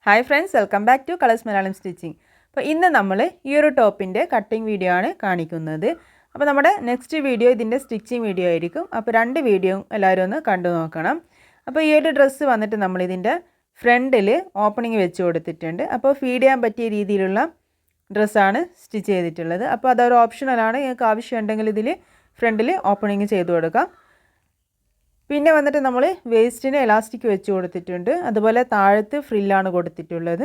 Hi friends, welcome back to Colors Malayalam Stitching. അപ്പോൾ ഇന്ന് നമ്മൾ ഈ ഒരു ടോപ്പിന്റെ കട്ടിംഗ് വീഡിയോ ആണ് കാണിക്കുന്നത്. അപ്പോൾ നമ്മുടെ നെക്സ്റ്റ് വീഡിയോ ഇതിന്റെ സ്റ്റിച്ചിങ് വീഡിയോ ആയിരിക്കും. അപ്പോൾ രണ്ട് വീഡിയോയും എല്ലാവരും ഒന്ന് കണ്ടു നോക്കണം. അപ്പോൾ ഈ ഒരു ഡ്രസ്സ് വന്നിട്ട് നമ്മൾ ഇതിന്റെ ഫ്രണ്ടിൽ ഓപ്പണിംഗ് വെച്ച് കൊടുത്തിട്ടുണ്ട്. അപ്പോൾ ഫീഡ് ചെയ്യാൻ പറ്റിയ രീതിയിലുള്ള ഡ്രസ്സാണ് സ്റ്റിച്ച് ചെയ്തിട്ടുള്ളത്. അപ്പോൾ അതൊരു ഓപ്ഷണൽ ആണ്. നിങ്ങൾക്ക് ആവശ്യമുണ്ടെങ്കിൽ ഇതിൽ ഫ്രണ്ടിൽ ഓപ്പണിംഗ് ചെയ്തു കൊടുക്കാം. പിന്നെ വന്നിട്ട് നമ്മൾ വേസ്റ്റിന് ഇലാസ്റ്റിക് വെച്ച് കൊടുത്തിട്ടുണ്ട്. അതുപോലെ താഴത്ത് ഫ്രില്ലാണ് കൊടുത്തിട്ടുള്ളത്.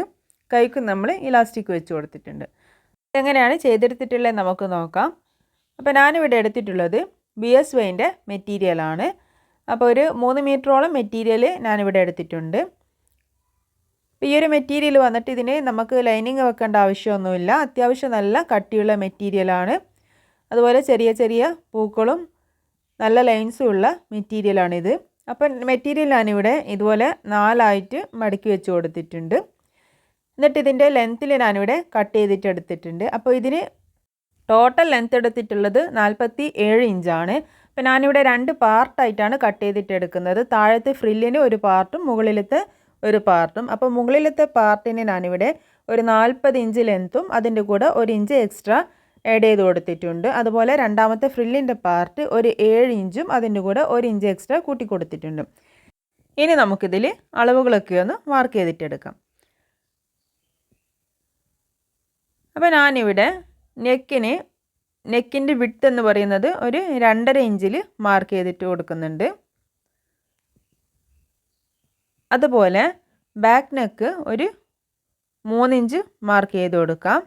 കൈക്കും നമ്മൾ ഇലാസ്റ്റിക് വെച്ച് കൊടുത്തിട്ടുണ്ട്. എങ്ങനെയാണ് ചെയ്തെടുത്തിട്ടുള്ളത് നമുക്ക് നോക്കാം. അപ്പോൾ ഞാനിവിടെ എടുത്തിട്ടുള്ളത് BSYൻ്റെ മെറ്റീരിയലാണ്. അപ്പോൾ ഒരു 3 മീറ്ററോളം മെറ്റീരിയൽ ഞാനിവിടെ എടുത്തിട്ടുണ്ട്. അപ്പോൾ ഈ ഒരു മെറ്റീരിയൽ വന്നിട്ട് ഇതിന് നമുക്ക് ലൈനിങ് വെക്കേണ്ട ആവശ്യമൊന്നുമില്ല. അത്യാവശ്യം നല്ല കട്ടിയുള്ള മെറ്റീരിയലാണ്. അതുപോലെ ചെറിയ ചെറിയ പൂക്കളും നല്ല ലൈൻസും ഉള്ള മെറ്റീരിയലാണിത്. അപ്പോൾ മെറ്റീരിയൽ ഞാനിവിടെ ഇതുപോലെ 4 ആയിട്ട് മടക്കി വെച്ച് കൊടുത്തിട്ടുണ്ട്. എന്നിട്ട് ഇതിൻ്റെ ലെങ്ത്തിൽ ഞാനിവിടെ കട്ട് ചെയ്തിട്ട് എടുത്തിട്ടുണ്ട്. അപ്പോൾ ഇതിന് ടോട്ടൽ ലെങ്ത് എടുത്തിട്ടുള്ളത് 47 ഇഞ്ചാണ്. അപ്പോൾ ഞാനിവിടെ 2 പാർട്ടായിട്ടാണ് കട്ട് ചെയ്തിട്ട് എടുക്കുന്നത്. താഴത്തെ ഫ്രില്ലിന് ഒരു പാർട്ടും മുകളിലത്തെ ഒരു പാർട്ടും. അപ്പോൾ മുകളിലത്തെ പാർട്ടിന് ഞാനിവിടെ ഒരു 40 ഇഞ്ച് ലെങ്ത്തും അതിൻ്റെ കൂടെ 1 ഇഞ്ച് എക്സ്ട്രാ ആഡ് ചെയ്ത് കൊടുത്തിട്ടുണ്ട്. അതുപോലെ രണ്ടാമത്തെ ഫ്രില്ലിൻ്റെ പാർട്ട് ഒരു 7 ഇഞ്ചും അതിൻ്റെ കൂടെ 1 ഇഞ്ച് എക്സ്ട്രാ കൂട്ടി കൊടുത്തിട്ടുണ്ട്. ഇനി നമുക്കിതിൽ അളവുകളൊക്കെ ഒന്ന് മാർക്ക് ചെയ്തിട്ടെടുക്കാം. അപ്പോൾ ഞാനിവിടെ നെക്കിൻ്റെ വിഡ്ത്ത് എന്ന് പറയുന്നത് ഒരു 2.5 ഇഞ്ചിൽ മാർക്ക് ചെയ്തിട്ട് കൊടുക്കുന്നുണ്ട്. അതുപോലെ ബാക്ക് നെക്ക് ഒരു 3 ഇഞ്ച് മാർക്ക് ചെയ്ത് കൊടുക്കാം.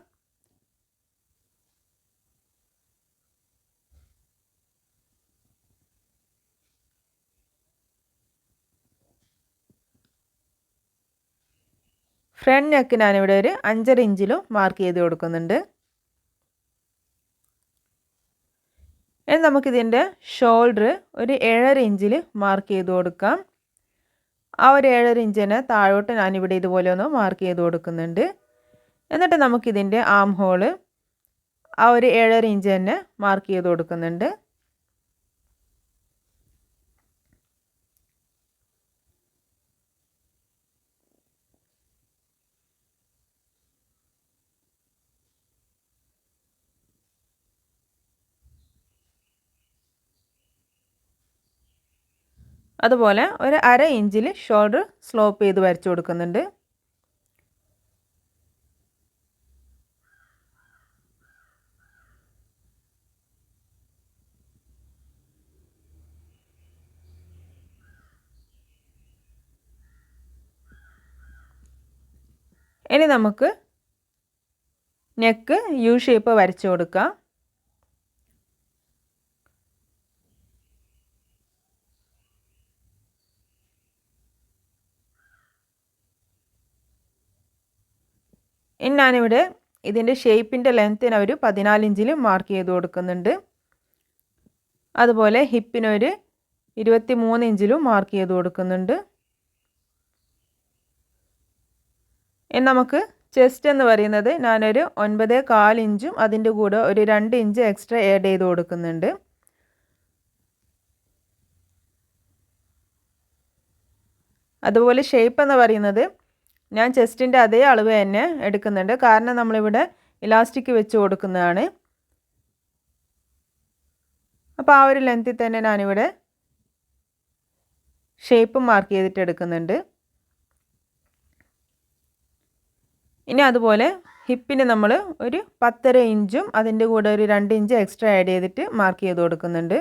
ഫ്രണ്ട് നെക്ക് ഞാനിവിടെ ഒരു 5.5 ഇഞ്ചിലും മാർക്ക് ചെയ്ത് കൊടുക്കുന്നുണ്ട്. ഇനി നമുക്കിതിൻ്റെ ഷോൾഡർ ഒരു 7.5 ഇഞ്ചിൽ മാർക്ക് ചെയ്ത് കൊടുക്കാം. ആ ഒരു 7.5 ഇഞ്ചിന് താഴോട്ട് ഞാനിവിടെ ഇതുപോലെ ഒന്ന് മാർക്ക് ചെയ്ത് കൊടുക്കുന്നുണ്ട്. എന്നിട്ട് നമുക്കിതിൻ്റെ ആം ഹോള് ആ ഒരു 7.5 ഇഞ്ച് തന്നെ മാർക്ക് ചെയ്ത് കൊടുക്കുന്നുണ്ട്. അതുപോലെ ഒരു 1/2 ഇഞ്ചിൽ ഷോൾഡർ സ്ലോപ്പ് ചെയ്ത് വരച്ചു കൊടുക്കുന്നുണ്ട്. ഇനി നമുക്ക് നെക്ക് യു ഷേപ്പ് വരച്ചു കൊടുക്കാം. ഇനി ഞാനിവിടെ ഇതിൻ്റെ ഷേപ്പിൻ്റെ ലെങ്ത്തിന് ഒരു 14 ഇഞ്ചിൽ മാർക്ക് ചെയ്ത് കൊടുക്കുന്നുണ്ട്. അതുപോലെ ഹിപ്പിനൊരു 23 ഇഞ്ചിലും മാർക്ക് ചെയ്ത് കൊടുക്കുന്നുണ്ട്. ഇനി നമുക്ക് ചെസ്റ്റ് എന്ന് പറയുന്നത് ഞാനൊരു 9.25 ഇഞ്ചും അതിൻ്റെ കൂടെ ഒരു 2 ഇഞ്ച് എക്സ്ട്രാ ആഡ് ചെയ്ത് കൊടുക്കുന്നുണ്ട്. അതുപോലെ ഷേപ്പ് എന്ന് പറയുന്നത് ഞാൻ ചെസ്റ്റിൻ്റെ അതേ അളവ് തന്നെ എടുക്കുന്നുണ്ട്. കാരണം നമ്മളിവിടെ ഇലാസ്റ്റിക് വെച്ച് കൊടുക്കുന്നതാണ്. അപ്പോൾ ആ ഒരു ലെങ്ത്തിൽ തന്നെ ഞാനിവിടെ ഷേപ്പ് മാർക്ക് ചെയ്തിട്ട് എടുക്കുന്നുണ്ട്. ഇനി അതുപോലെ ഹിപ്പിന് നമ്മൾ ഒരു 10.5 ഇഞ്ചും അതിൻ്റെ കൂടെ ഒരു 2 ഇഞ്ച് എക്സ്ട്രാ ആഡ് ചെയ്തിട്ട് മാർക്ക് ചെയ്ത് കൊടുക്കുന്നുണ്ട്.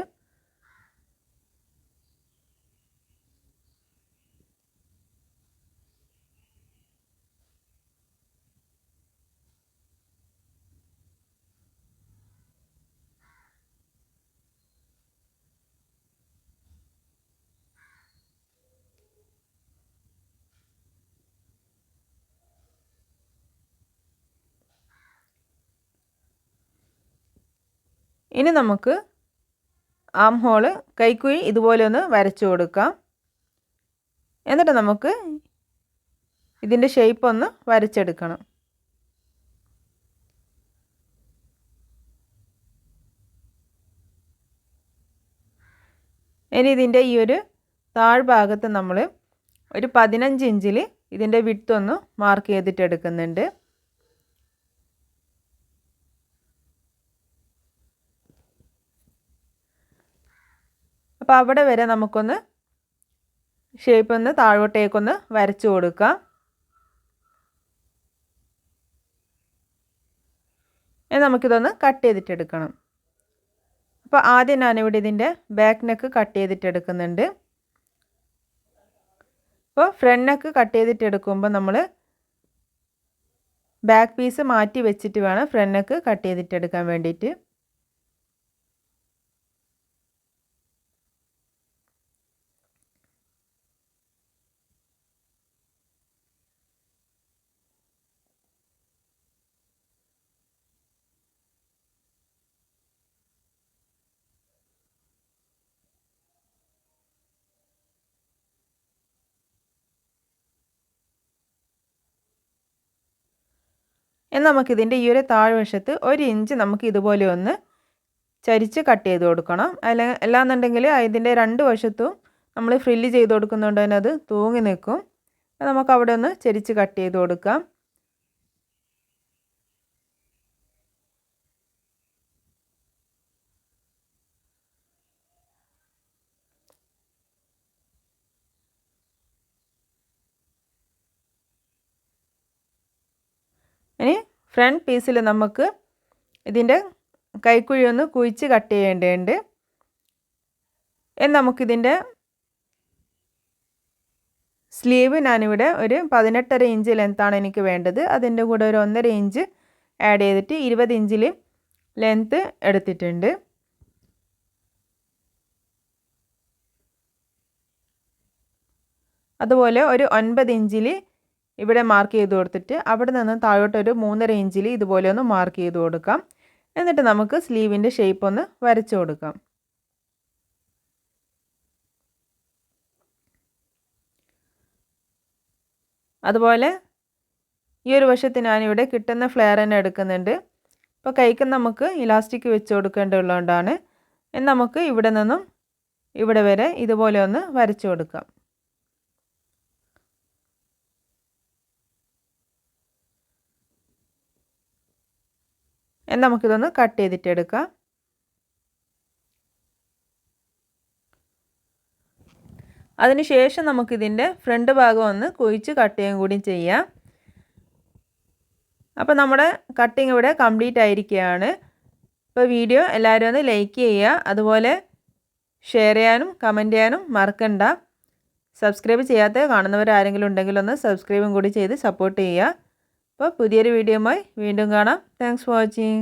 ഇനി നമുക്ക് ആം ഹോള് കൈക്കുഴി ഇതുപോലെ ഒന്ന് വരച്ചു കൊടുക്കാം. എന്നിട്ട് നമുക്ക് ഇതിൻ്റെ ഷേപ്പ് ഒന്ന് വരച്ചെടുക്കണം. ഇനി ഇതിൻ്റെ ഈ ഒരു താഴ്ഭാഗത്ത് നമ്മൾ ഒരു 15 ഇഞ്ചിൽ ഇതിൻ്റെ വിഡ്ത്ത് ഒന്ന് മാർക്ക് ചെയ്തിട്ട് എടുക്കുന്നുണ്ട്. അപ്പോൾ അവിടെ വരെ നമുക്കൊന്ന് ഷേപ്പ് ഒന്ന് താഴോട്ടേക്കൊന്ന് വരച്ചു കൊടുക്കാം. നമുക്കിതൊന്ന് കട്ട് ചെയ്തിട്ടെടുക്കണം. അപ്പോൾ ആദ്യം ഞാനിവിടെ ഇതിൻ്റെ ബാക്ക് നെക്ക് കട്ട് ചെയ്തിട്ടെടുക്കുന്നുണ്ട്. അപ്പോൾ ഫ്രണ്ട് നെക്ക് കട്ട് ചെയ്തിട്ടെടുക്കുമ്പോൾ നമ്മൾ ബാക്ക് പീസ് മാറ്റി വെച്ചിട്ട് വേണം ഫ്രണ്ട് നെക്ക് കട്ട് ചെയ്തിട്ടെടുക്കാൻ വേണ്ടിയിട്ട്. നമുക്കിതിൻ്റെ ഈ ഒരു താഴ്വശത്ത് 1 ഇഞ്ച് നമുക്ക് ഇതുപോലെ ഒന്ന് ചരിച്ച് കട്ട് ചെയ്ത് കൊടുക്കണം. അല്ലാന്നുണ്ടെങ്കിൽ ഇതിൻ്റെ 2 വശത്തും നമ്മൾ ഫ്രില്ല് ചെയ്ത് കൊടുക്കുന്നതുകൊണ്ട് തന്നെ അത് തൂങ്ങി നിൽക്കും. നമുക്ക് അവിടെ ഒന്ന് ചരിച്ച് കട്ട് ചെയ്ത് കൊടുക്കാം. ഇനി ഫ്രണ്ട് പീസിൽ നമുക്ക് ഇതിൻ്റെ കൈക്കുഴി ഒന്ന് കുഴിച്ച് കട്ട് ചെയ്യേണ്ടതുണ്ട്. നമുക്കിതിൻ്റെ സ്ലീവ് ഞാനിവിടെ ഒരു 18.5 ഇഞ്ച് ലെങ്ത്താണ് എനിക്ക് വേണ്ടത്. അതിൻ്റെ കൂടെ ഒരു 1.5 ഇഞ്ച് ആഡ് ചെയ്തിട്ട് 20 ഇഞ്ചിൽ ലെങ്ത്ത് എടുത്തിട്ടുണ്ട്. അതുപോലെ ഒരു 9 ഇഞ്ചിൽ ഇവിടെ മാർക്ക് ചെയ്ത് കൊടുത്തിട്ട് അവിടെ നിന്ന് താഴോട്ട് ഒരു 3.5 ഇഞ്ചിൽ ഇതുപോലെ ഒന്ന് മാർക്ക് ചെയ്ത് കൊടുക്കാം. എന്നിട്ട് നമുക്ക് സ്ലീവിൻ്റെ ഷേപ്പ് ഒന്ന് വരച്ചു കൊടുക്കാം. അതുപോലെ ഈ ഒരു വശത്ത് ഞാനിവിടെ കിട്ടുന്ന ഫ്ലെയർ തന്നെ എടുക്കുന്നുണ്ട്. അപ്പോൾ കൈക്ക് നമുക്ക് ഇലാസ്റ്റിക് വെച്ച് കൊടുക്കേണ്ടതുള്ളതുകൊണ്ടാണ്. നമുക്ക് ഇവിടെ നിന്നും ഇവിടെ വരെ ഇതുപോലെ ഒന്ന് വരച്ചു കൊടുക്കാം. നമുക്കിതൊന്ന് കട്ട് ചെയ്തിട്ടെടുക്കാം. അതിനുശേഷം നമുക്കിതിൻ്റെ ഫ്രണ്ട് ഭാഗം ഒന്ന് കുഴിച്ച് കട്ട് ചെയ്യുകയും കൂടി ചെയ്യാം. അപ്പോൾ നമ്മുടെ കട്ടിങ് ഇവിടെ കംപ്ലീറ്റ് ആയിരിക്കുകയാണ്. അപ്പോൾ വീഡിയോ എല്ലാവരും ഒന്ന് ലൈക്ക് ചെയ്യുക. അതുപോലെ ഷെയർ ചെയ്യാനും കമൻറ്റ് ചെയ്യാനും മറക്കണ്ട. സബ്സ്ക്രൈബ് ചെയ്യാത്ത കാണുന്നവരാരെങ്കിലും ഉണ്ടെങ്കിൽ ഒന്ന് സബ്സ്ക്രൈബും കൂടി ചെയ്ത് സപ്പോർട്ട് ചെയ്യുക. അപ്പോൾ പുതിയൊരു വീഡിയോയുമായി വീണ്ടും കാണാം. Thanks for watching.